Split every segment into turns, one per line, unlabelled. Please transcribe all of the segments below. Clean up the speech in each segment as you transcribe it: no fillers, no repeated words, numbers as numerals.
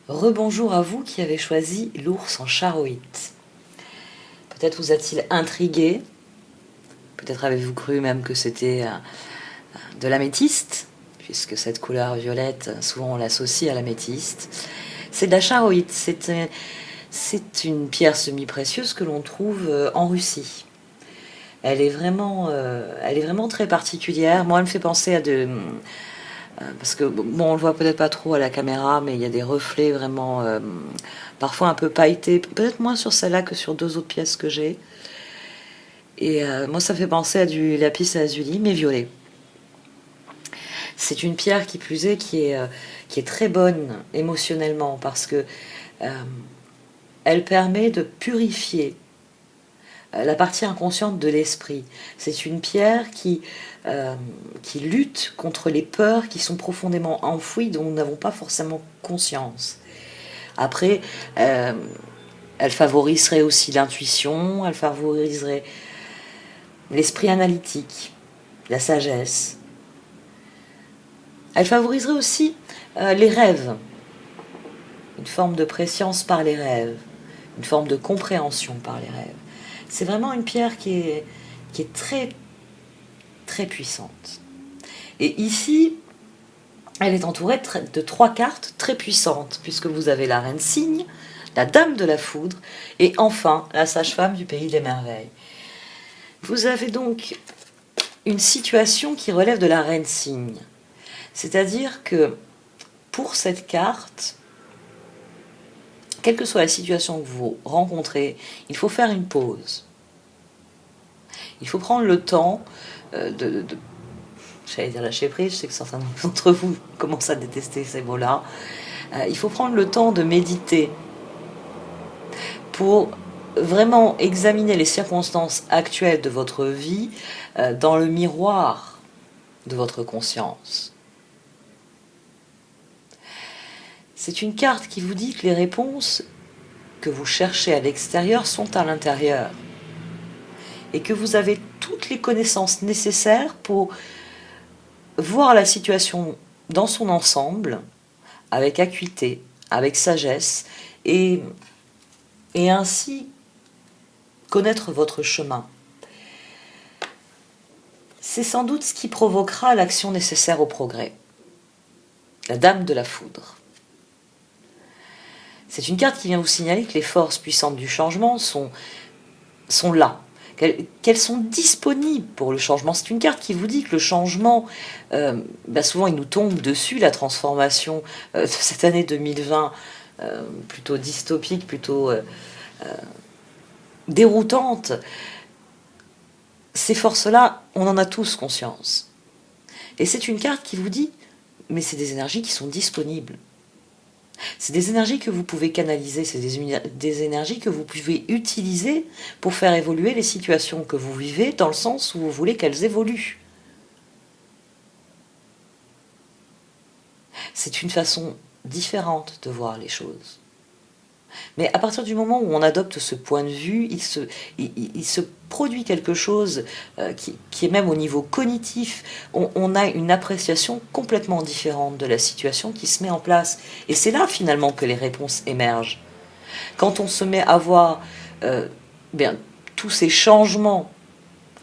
Rebonjour à vous qui avez choisi l'ours en charoïte. Peut-être vous a-t-il intrigué, peut-être avez-vous cru même que c'était de l'améthyste, puisque cette couleur violette, souvent on l'associe à l'améthyste. C'est de la charoïte, c'est une pierre semi-précieuse que l'on trouve en Russie. Elle est vraiment très particulière. Moi, elle me fait penser à parce que, bon, on le voit peut-être pas trop à la caméra, mais il y a des reflets vraiment, parfois un peu pailletés, peut-être moins sur celle-là que sur deux autres pièces que j'ai. Et moi, ça fait penser à du lapis lazuli, mais violet. C'est une pierre qui plus est, qui est très bonne émotionnellement, parce que elle permet de purifier la partie inconsciente de l'esprit. C'est une pierre qui lutte contre les peurs qui sont profondément enfouies, dont nous n'avons pas forcément conscience. Après, elle favoriserait aussi l'intuition, elle favoriserait l'esprit analytique, la sagesse. Elle favoriserait aussi les rêves, une forme de préscience par les rêves, une forme de compréhension par les rêves. C'est vraiment une pierre qui est très, très puissante. Et ici, elle est entourée de 3 cartes très puissantes, puisque vous avez la reine cygne, la dame de la foudre, et enfin la sage-femme du pays des merveilles. Vous avez donc une situation qui relève de la reine cygne. C'est-à-dire que pour cette carte, quelle que soit la situation que vous rencontrez, il faut faire une pause. Il faut prendre le temps j'allais dire lâcher prise, je sais que certains d'entre vous commencent à détester ces mots-là. Il faut prendre le temps de méditer pour vraiment examiner les circonstances actuelles de votre vie dans le miroir de votre conscience. C'est une carte qui vous dit que les réponses que vous cherchez à l'extérieur sont à l'intérieur et que vous avez toutes les connaissances nécessaires pour voir la situation dans son ensemble, avec acuité, avec sagesse, et ainsi connaître votre chemin. C'est sans doute ce qui provoquera l'action nécessaire au progrès. La dame de la foudre. C'est une carte qui vient vous signaler que les forces puissantes du changement sont là, qu'elles sont disponibles pour le changement. C'est une carte qui vous dit que le changement, souvent il nous tombe dessus, la transformation de cette année 2020, plutôt dystopique, plutôt déroutante. Ces forces-là, on en a tous conscience. Et c'est une carte qui vous dit, mais c'est des énergies qui sont disponibles. C'est des énergies que vous pouvez canaliser, c'est des énergies que vous pouvez utiliser pour faire évoluer les situations que vous vivez dans le sens où vous voulez qu'elles évoluent. C'est une façon différente de voir les choses. Mais à partir du moment où on adopte ce point de vue, il se produit quelque chose qui est même au niveau cognitif. On a une appréciation complètement différente de la situation qui se met en place. Et c'est là finalement que les réponses émergent. Quand on se met à voir tous ces changements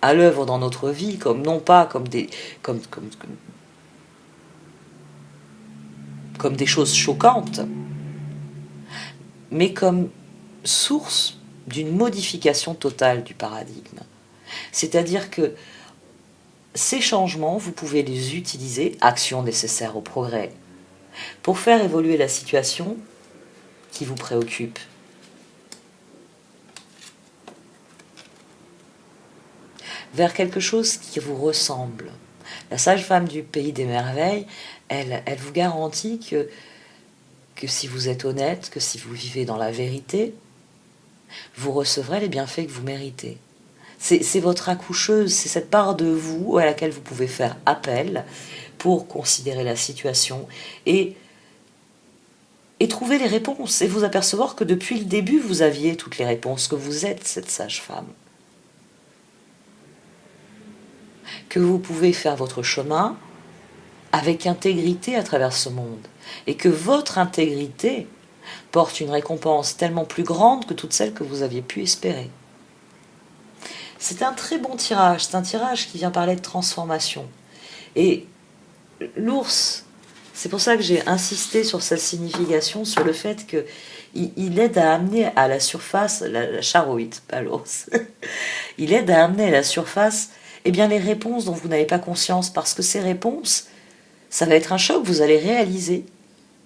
à l'œuvre dans notre vie, non pas comme des choses choquantes, mais comme source d'une modification totale du paradigme. C'est-à-dire que ces changements, vous pouvez les utiliser, actions nécessaires au progrès, pour faire évoluer la situation qui vous préoccupe. Vers quelque chose qui vous ressemble. La sage-femme du pays des merveilles, elle vous garantit que que si vous êtes honnête, que si vous vivez dans la vérité, vous recevrez les bienfaits que vous méritez. C'est votre accoucheuse, c'est cette part de vous à laquelle vous pouvez faire appel pour considérer la situation et trouver les réponses et vous apercevoir que depuis le début vous aviez toutes les réponses, que vous êtes cette sage-femme, que vous pouvez faire votre chemin avec intégrité à travers ce monde et que votre intégrité porte une récompense tellement plus grande que toutes celles que vous aviez pu espérer. C'est un très bon tirage, c'est un tirage qui vient parler de transformation. Et l'ours, c'est pour ça que j'ai insisté sur sa signification, sur le fait qu'il aide à amener à la surface, la charoïte, pas l'ours, il aide à amener à la surface les réponses dont vous n'avez pas conscience, parce que ces réponses, ça va être un choc, vous allez réaliser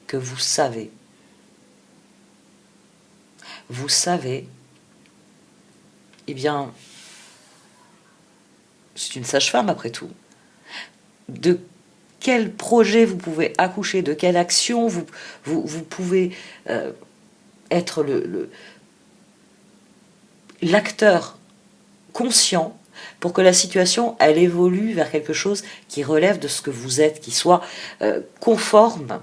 que vous savez. Vous savez, c'est une sage-femme après tout, de quel projet vous pouvez accoucher, de quelle action vous pouvez être l'acteur conscient pour que la situation, elle évolue vers quelque chose qui relève de ce que vous êtes, qui soit conforme,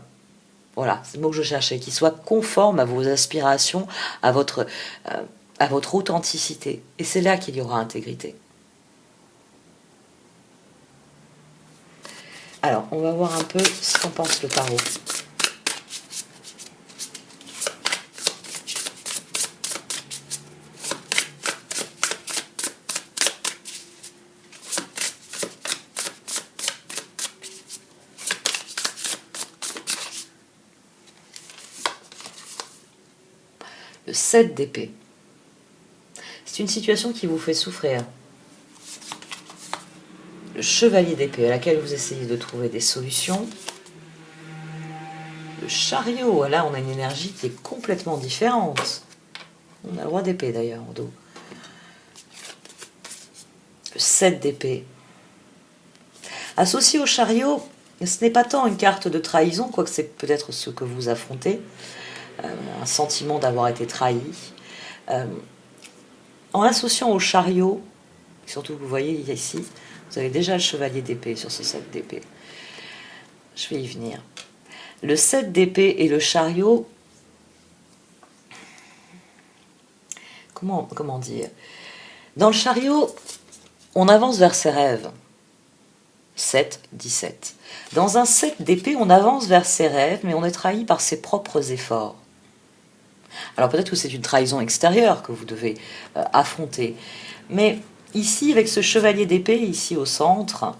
voilà, c'est le mot que je cherchais, qui soit conforme à vos aspirations, à votre authenticité. Et c'est là qu'il y aura intégrité. Alors, on va voir un peu ce qu'en pense le tarot. Le 7 d'épée. C'est une situation qui vous fait souffrir. Le chevalier d'épée, à laquelle vous essayez de trouver des solutions. Le chariot, là on a une énergie qui est complètement différente. On a le roi d'épée d'ailleurs en dos. Le 7 d'épée. Associé au chariot, ce n'est pas tant une carte de trahison, quoique c'est peut-être ce que vous affrontez, un sentiment d'avoir été trahi. En associant au chariot, surtout vous voyez ici, vous avez déjà le chevalier d'épée sur ce 7 d'épée. Je vais y venir. Le 7 d'épée et le chariot, comment dire? Dans le chariot, on avance vers ses rêves. 7, 17. Dans un 7 d'épée, on avance vers ses rêves, mais on est trahi par ses propres efforts. Alors peut-être que c'est une trahison extérieure que vous devez affronter. Mais ici, avec ce chevalier d'épée, ici au centre,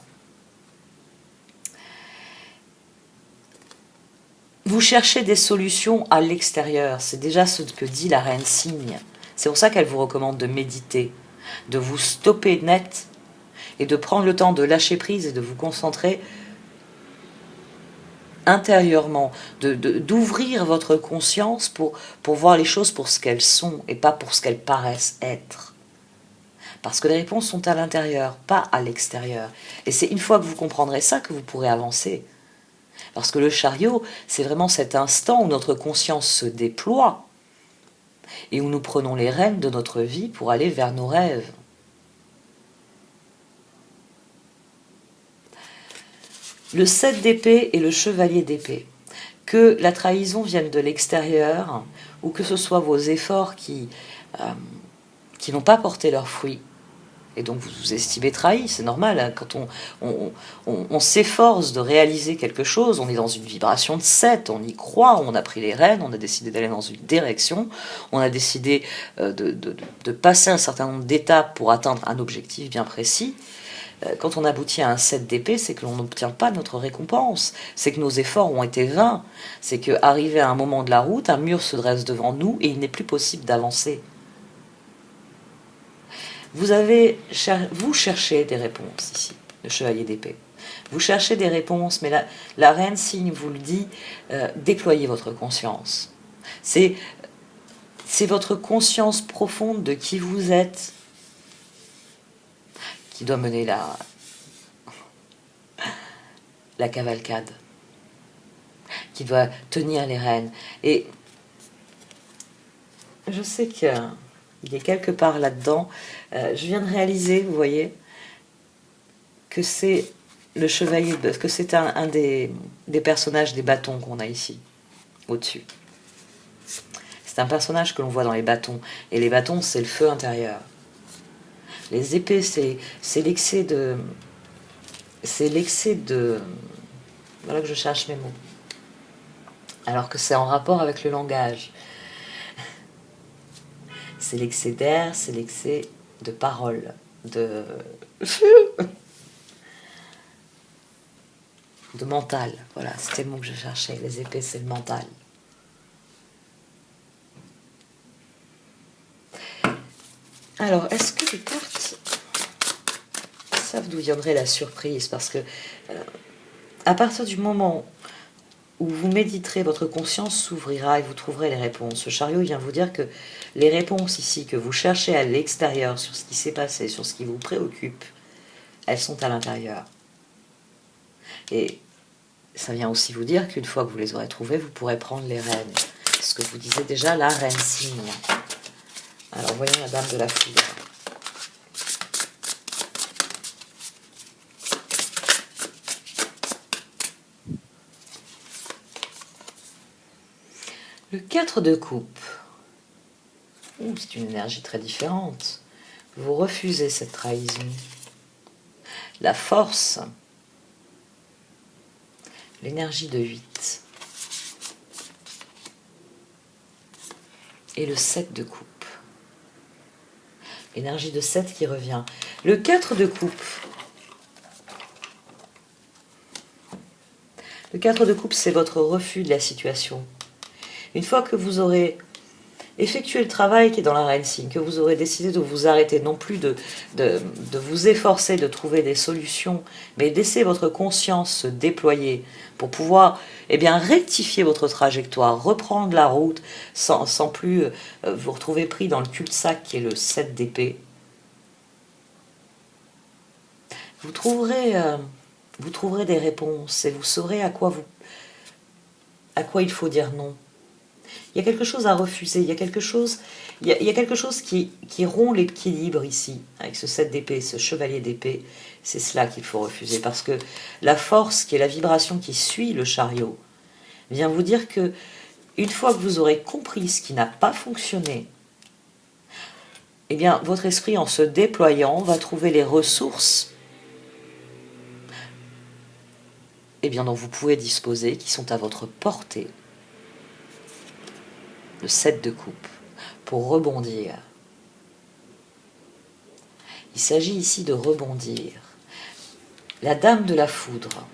vous cherchez des solutions à l'extérieur. C'est déjà ce que dit la reine cygne. C'est pour ça qu'elle vous recommande de méditer, de vous stopper net et de prendre le temps de lâcher prise et de vous concentrer intérieurement, d'ouvrir votre conscience pour voir les choses pour ce qu'elles sont et pas pour ce qu'elles paraissent être. Parce que les réponses sont à l'intérieur, pas à l'extérieur. Et c'est une fois que vous comprendrez ça que vous pourrez avancer. Parce que le chariot, c'est vraiment cet instant où notre conscience se déploie et où nous prenons les rênes de notre vie pour aller vers nos rêves. Le 7 d'épée et le chevalier d'épée. Que la trahison vienne de l'extérieur ou que ce soit vos efforts qui n'ont pas porté leurs fruits, et donc vous vous estimez trahi, c'est normal, hein, quand on s'efforce de réaliser quelque chose, on est dans une vibration de 7, on y croit, on a pris les rênes, on a décidé d'aller dans une direction, on a décidé de passer un certain nombre d'étapes pour atteindre un objectif bien précis. Quand on aboutit à un 7 d'épée, c'est que l'on n'obtient pas notre récompense, c'est que nos efforts ont été vains, c'est qu'arrivé à un moment de la route, un mur se dresse devant nous et il n'est plus possible d'avancer. Vous cherchez des réponses ici, le chevalier d'épée. Vous cherchez des réponses, mais la reine cygne vous le dit, déployez votre conscience. C'est votre conscience profonde de qui vous êtes qui doit mener la cavalcade. qui doit tenir les rênes. Et je sais qu'il est quelque part là-dedans. Je viens de réaliser, vous voyez, que c'est le chevalier, que c'est un des personnages des bâtons qu'on a ici, au-dessus. C'est un personnage que l'on voit dans les bâtons. Et les bâtons, c'est le feu intérieur. Les épées, c'est l'excès de... C'est l'excès de... Voilà que je cherche mes mots. Alors que c'est en rapport avec le langage. C'est l'excès d'air, c'est l'excès de parole, de mental. Voilà, c'était le mot que je cherchais. Les épées, c'est le mental. Alors, est-ce que les cartes savent d'où viendrait la surprise? Parce que à partir du moment où vous méditerez, votre conscience s'ouvrira et vous trouverez les réponses. Le chariot vient vous dire que les réponses ici que vous cherchez à l'extérieur, sur ce qui s'est passé, sur ce qui vous préoccupe, elles sont à l'intérieur. Et ça vient aussi vous dire qu'une fois que vous les aurez trouvées, vous pourrez prendre les rênes. Ce que vous disiez déjà, la reine cygne. Alors voyons la dame de la foudre. Le 4 de coupe. C'est une énergie très différente. Vous refusez cette trahison. La force. L'énergie de 8. Et le 7 de coupe. L'énergie de 7 qui revient. Le 4 de coupe. Le 4 de coupe, c'est votre refus de la situation. Une fois que vous aurez effectué le travail qui est dans la reine cygne, que vous aurez décidé de vous arrêter, non plus de vous efforcer de trouver des solutions, mais laisser votre conscience se déployer pour pouvoir rectifier votre trajectoire, reprendre la route sans plus vous retrouver pris dans le cul-de-sac qui est le 7 d'épée. Vous trouverez des réponses et vous saurez à quoi il faut dire non. Il y a quelque chose à refuser, il y a quelque chose qui rompt l'équilibre ici, avec ce 7 d'épée, ce chevalier d'épée. C'est cela qu'il faut refuser, parce que la force, qui est la vibration qui suit le chariot, vient vous dire que une fois que vous aurez compris ce qui n'a pas fonctionné, votre esprit, en se déployant, va trouver les ressources dont vous pouvez disposer, qui sont à votre portée. Le 7 de coupe, pour rebondir. Il s'agit ici de rebondir. La dame de la foudre,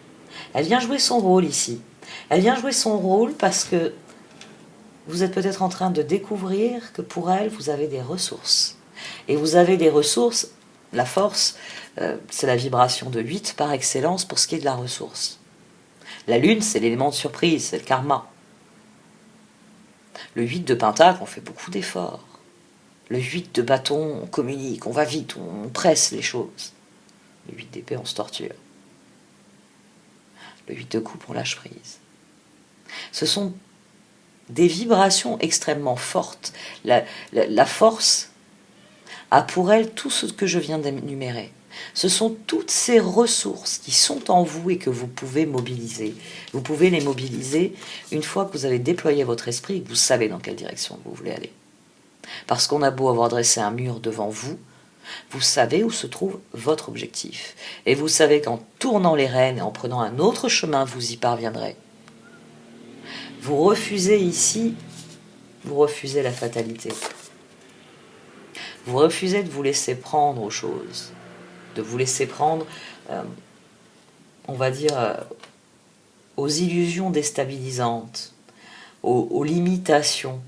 elle vient jouer son rôle ici. Elle vient jouer son rôle parce que vous êtes peut-être en train de découvrir que pour elle, vous avez des ressources. Et vous avez des ressources, la force, c'est la vibration de 8 par excellence pour ce qui est de la ressource. La lune, c'est l'élément de surprise, c'est le karma. Le 8 de pentacle, on fait beaucoup d'efforts. Le 8 de bâton, on communique, on va vite, on presse les choses. Le 8 d'épée, on se torture. Le 8 de coupe, on lâche prise. Ce sont des vibrations extrêmement fortes. La force a pour elle tout ce que je viens d'énumérer. Ce sont toutes ces ressources qui sont en vous et que vous pouvez mobiliser. Vous pouvez les mobiliser une fois que vous avez déployé votre esprit et que vous savez dans quelle direction vous voulez aller. Parce qu'on a beau avoir dressé un mur devant vous, vous savez où se trouve votre objectif. Et vous savez qu'en tournant les rênes et en prenant un autre chemin, vous y parviendrez. Vous refusez ici, vous refusez la fatalité. Vous refusez de vous laisser prendre aux choses, de vous laisser prendre, on va dire, aux illusions déstabilisantes, aux limitations.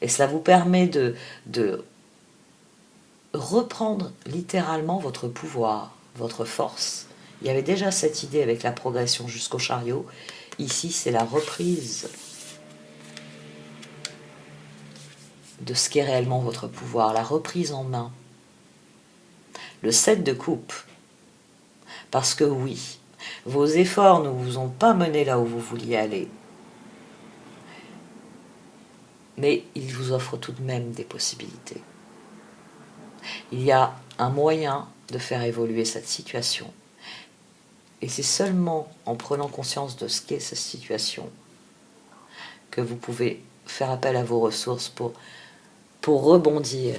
Et cela vous permet de reprendre littéralement votre pouvoir, votre force. Il y avait déjà cette idée avec la progression jusqu'au chariot. Ici, c'est la reprise de ce qu'est réellement votre pouvoir, la reprise en main. Le 7 de coupe. Parce que oui, Vos efforts ne vous ont pas mené là où vous vouliez aller. Mais il vous offre tout de même des possibilités. Il y a un moyen de faire évoluer cette situation. Et c'est seulement en prenant conscience de ce qu'est cette situation que vous pouvez faire appel à vos ressources pour rebondir.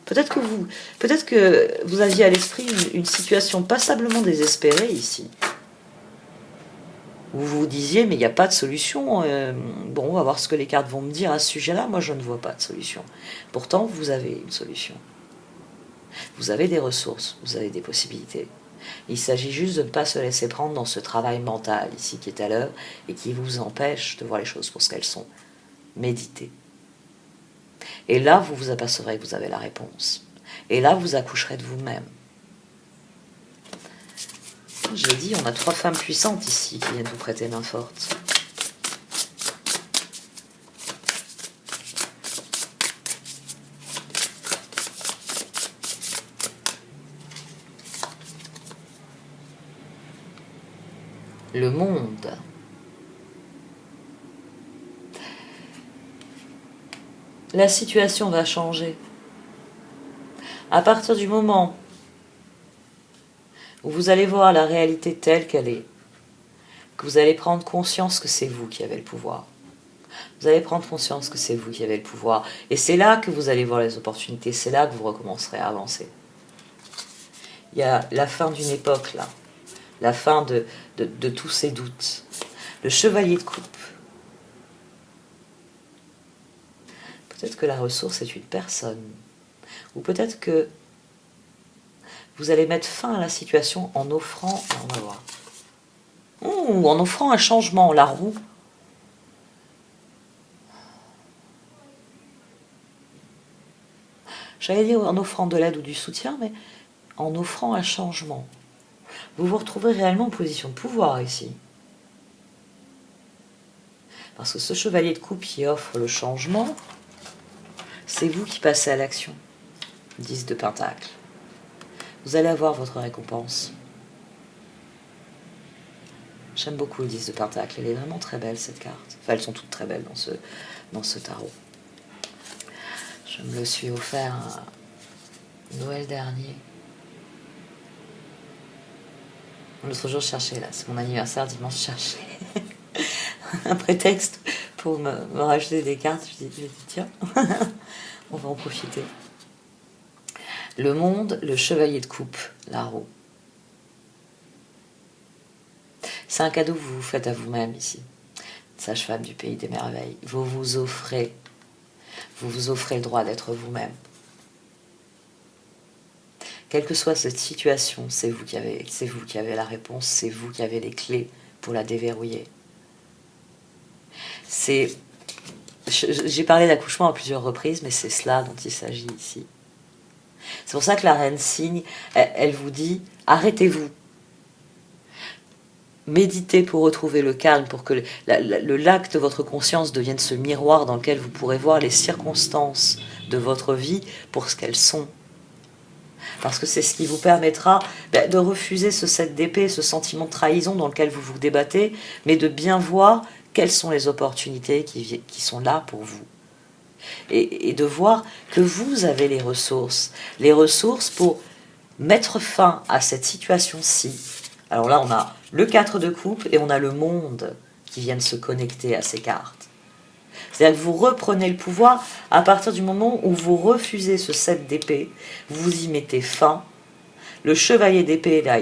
Peut-être que vous aviez à l'esprit une situation passablement désespérée ici. Vous vous disiez, mais il n'y a pas de solution. Bon, on va voir ce que les cartes vont me dire à ce sujet-là. Moi, je ne vois pas de solution. Pourtant, vous avez une solution. Vous avez des ressources, vous avez des possibilités. Il s'agit juste de ne pas se laisser prendre dans ce travail mental ici qui est à l'œuvre et qui vous empêche de voir les choses pour ce qu'elles sont. Méditez. Et là, vous vous apercevrez que vous avez la réponse. Et là, vous accoucherez de vous-même. J'ai dit, on a 3 femmes puissantes ici qui viennent vous prêter main forte. Le monde. La situation va changer. À partir du moment où vous allez voir la réalité telle qu'elle est, que vous allez prendre conscience que c'est vous qui avez le pouvoir. Vous allez prendre conscience que c'est vous qui avez le pouvoir. Et c'est là que vous allez voir les opportunités, c'est là que vous recommencerez à avancer. Il y a la fin d'une époque là, la fin de tous ces doutes. Le chevalier de coupe. Peut-être que la ressource est une personne. Ou peut-être que vous allez mettre fin à la situation en offrant, on va voir, ou en offrant un changement, la roue. J'allais dire en offrant de l'aide ou du soutien, mais en offrant un changement. Vous vous retrouvez réellement en position de pouvoir ici. Parce que ce chevalier de coupe qui offre le changement, c'est vous qui passez à l'action. 10 de Pentacle. Vous allez avoir votre récompense. J'aime beaucoup le 10 de Pentacle. Elle est vraiment très belle, cette carte. Enfin, elles sont toutes très belles dans ce tarot. Je me le suis offert Noël dernier. L'autre jour, je cherchais, là, c'est mon anniversaire dimanche, je cherchais un prétexte pour me racheter des cartes. Je me dis tiens, on va en profiter. Le monde, le chevalier de coupe, la roue. C'est un cadeau que vous vous faites à vous-même ici. Sage-femme du pays des merveilles. Vous vous offrez le droit d'être vous-même. Quelle que soit cette situation, c'est vous qui avez la réponse, c'est vous qui avez les clés pour la déverrouiller. J'ai parlé d'accouchement à plusieurs reprises, mais c'est cela dont il s'agit ici. C'est pour ça que la reine cygne, elle vous dit, arrêtez-vous. Méditez pour retrouver le calme, pour que le lac de votre conscience devienne ce miroir dans lequel vous pourrez voir les circonstances de votre vie pour ce qu'elles sont. Parce que c'est ce qui vous permettra de refuser ce 7 d'épée, ce sentiment de trahison dans lequel vous vous débattez, mais de bien voir quelles sont les opportunités qui sont là pour vous. Et de voir que vous avez les ressources pour mettre fin à cette situation-ci. Alors là, on a le 4 de coupe et on a le monde qui viennent se connecter à ces cartes. C'est-à-dire que vous reprenez le pouvoir à partir du moment où vous refusez ce 7 d'épée, vous y mettez fin. Le chevalier d'épée, là,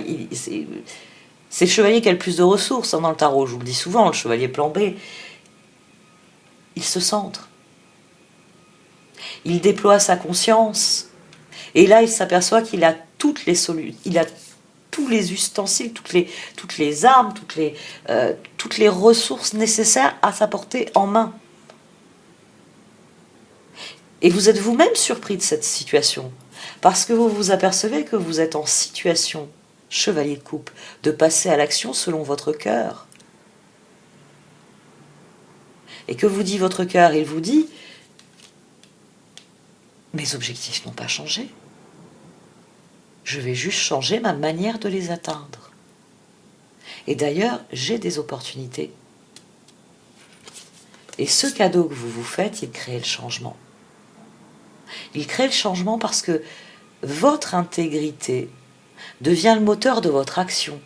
c'est le chevalier qui a le plus de ressources dans le tarot, je vous le dis souvent, le chevalier plan B. Il se centre. Il déploie sa conscience. Et là, il s'aperçoit qu'il a toutes les solutions, il a tous les ustensiles, toutes les armes, toutes les ressources nécessaires à sa portée en main. Et vous êtes vous-même surpris de cette situation, parce que vous vous apercevez que vous êtes en situation, chevalier de coupe, de passer à l'action selon votre cœur. Et que vous dit votre cœur? Il vous dit, mes objectifs n'ont pas changé. Je vais juste changer ma manière de les atteindre. Et d'ailleurs, j'ai des opportunités. Et ce cadeau que vous vous faites, il crée le changement. Il crée le changement parce que votre intégrité devient le moteur de votre action.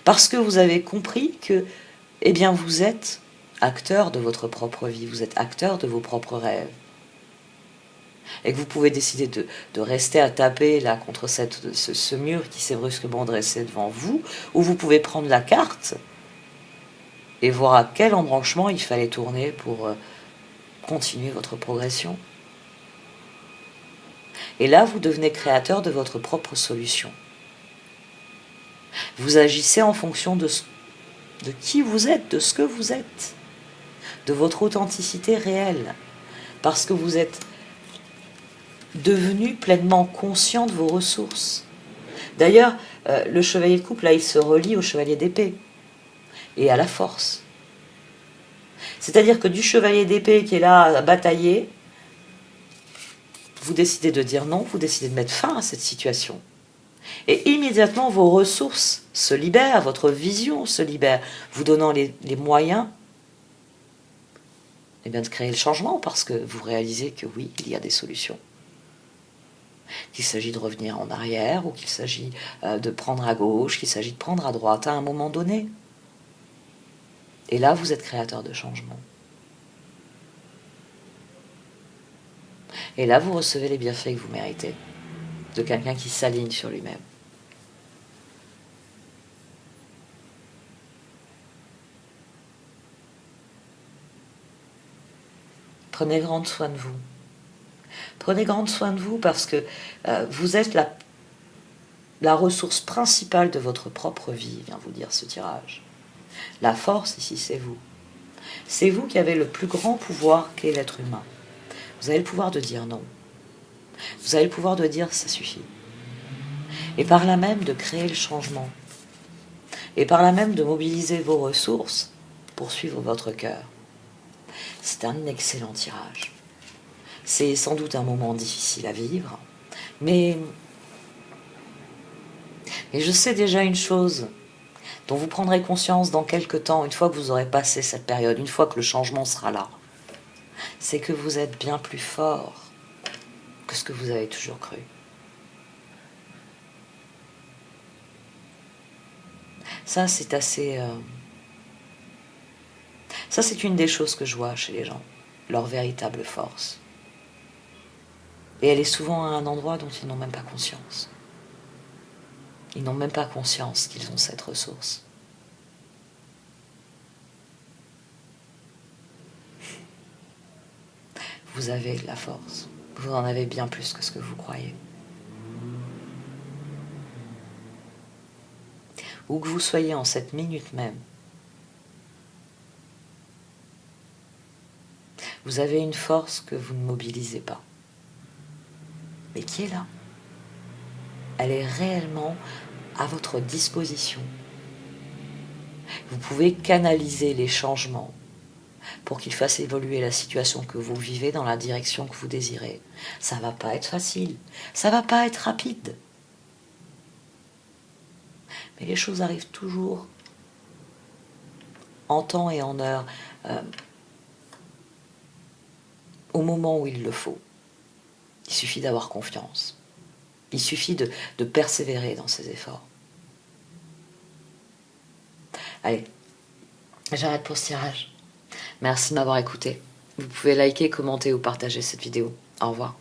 Parce que vous avez compris que, eh bien, vous êtes acteur de votre propre vie, vous êtes acteur de vos propres rêves. Et que vous pouvez décider de rester à taper là contre ce mur qui s'est brusquement dressé devant vous, ou vous pouvez prendre la carte et voir à quel embranchement il fallait tourner pour continuer votre progression. Et là, vous devenez créateur de votre propre solution. Vous agissez en fonction de qui vous êtes, de ce que vous êtes, de votre authenticité réelle, parce que vous êtes devenu pleinement conscient de vos ressources. D'ailleurs, le chevalier de coupe, là, il se relie au chevalier d'épée et à la force. C'est-à-dire que du chevalier d'épée qui est là à batailler, vous décidez de dire non, vous décidez de mettre fin à cette situation. Et immédiatement, vos ressources se libèrent, votre vision se libère, vous donnant les moyens de créer le changement, parce que vous réalisez que oui, il y a des solutions. Qu'il s'agit de revenir en arrière, ou qu'il s'agit de prendre à gauche, qu'il s'agit de prendre à droite à un moment donné. Et là, vous êtes créateur de changement. Et là, vous recevez les bienfaits que vous méritez, de quelqu'un qui s'aligne sur lui-même. Prenez grand soin de vous. Prenez grand soin de vous parce que vous êtes la ressource principale de votre propre vie, vient vous dire ce tirage. La force ici, c'est vous. C'est vous qui avez le plus grand pouvoir qu'est l'être humain. Vous avez le pouvoir de dire non. Vous avez le pouvoir de dire ça suffit. Et par là même de créer le changement. Et par là même de mobiliser vos ressources pour suivre votre cœur. C'est un excellent tirage. C'est sans doute un moment difficile à vivre, mais je sais déjà une chose dont vous prendrez conscience dans quelque temps, une fois que vous aurez passé cette période, une fois que le changement sera là, c'est que vous êtes bien plus fort que ce que vous avez toujours cru. Ça, c'est assez... Ça, c'est une des choses que je vois chez les gens, leur véritable force. Et elle est souvent à un endroit dont ils n'ont même pas conscience. Ils n'ont même pas conscience qu'ils ont cette ressource. Vous avez de la force. Vous en avez bien plus que ce que vous croyez. Où que vous soyez en cette minute même, vous avez une force que vous ne mobilisez pas, mais qui est là. Elle est réellement à votre disposition. Vous pouvez canaliser les changements pour qu'ils fassent évoluer la situation que vous vivez dans la direction que vous désirez. Ça va pas être facile, ça va pas être rapide. Mais les choses arrivent toujours en temps et en heure, au moment où il le faut. Il suffit d'avoir confiance. Il suffit de persévérer dans ses efforts. Allez, j'arrête pour ce tirage. Merci de m'avoir écouté. Vous pouvez liker, commenter ou partager cette vidéo. Au revoir.